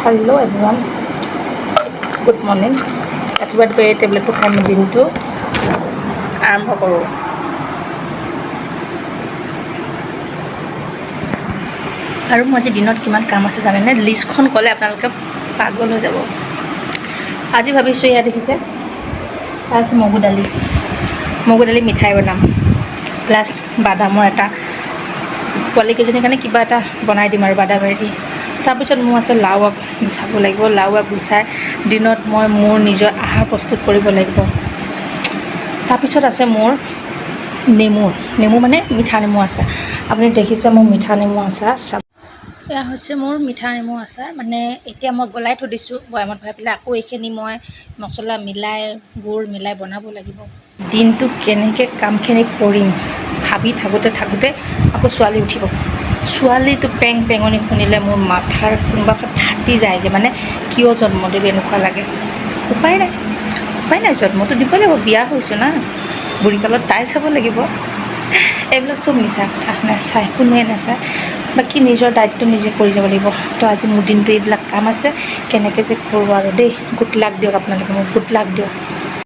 Hello everyone good morning रातिपुৱা এই টেবলেটটো খাই মই দিনটো আৰম্ভ কৰোঁ। আৰু মই আজি দিনত কিমান কাম আছে জানেনে? লিষ্টখন ক'লে আপোনালোকে পাগল হৈ যাব। আজি ভাবিছোঁ এয়া দেখিছে আজি মগু দালি মিঠাই বনাম প্লাছ বাদামৰ এটা পোৱালীকেইজনীৰ কাৰণে কিবা এটা বনাই দিম আৰু বাদামেৰে দি। তাৰপিছত মোৰ আছে লাও আগ গুচাব লাগিব। লাও আগ গুচাই দিনত মই মোৰ নিজৰ আহাৰ প্ৰস্তুত কৰিব লাগিব। তাৰপিছত আছে মোৰ নেমু মানে মিঠা নেমু আচাৰ। আপুনি দেখিছে মোৰ মিঠা নেমু আচাৰ। এয়া হৈছে মোৰ মিঠা নেমু আচাৰ। মানে এতিয়া মই গলাই থৈ দিছোঁ বৈয়ামত ভৰাই পেলাই। আকৌ এইখিনি মই মছলা মিলাই গুড় মিলাই বনাব লাগিব। দিনটো কেনেকৈ কামখিনি কৰিম ভাবি থাকোঁতে আকৌ ছোৱালী উঠিব। ছোৱালীটো পেঙনি শুনিলে মোৰ মাথাৰ কোনোবা ফাটি যায়গৈ। মানে কিয় জন্ম দিলোঁ এনেকুৱা লাগে। উপায় নাই জন্মটো দিব লাগিব। বিয়া হৈছোঁ না, বুঢ়ীকালত তাই চাব লাগিব। এইবিলাক চব মিছা কথা, নাচায়, কোনোৱে নাচায়। বাকী নিজৰ দায়িত্ব নিজে কৰি যাব লাগিব। তো আজি মোৰ দিনটো এইবিলাক কাম আছে, কেনেকৈ যে কৰোঁ আৰু দেই। গুড লাক দিয়ক আপোনালোকে, মোক গুড লাক দিয়ক।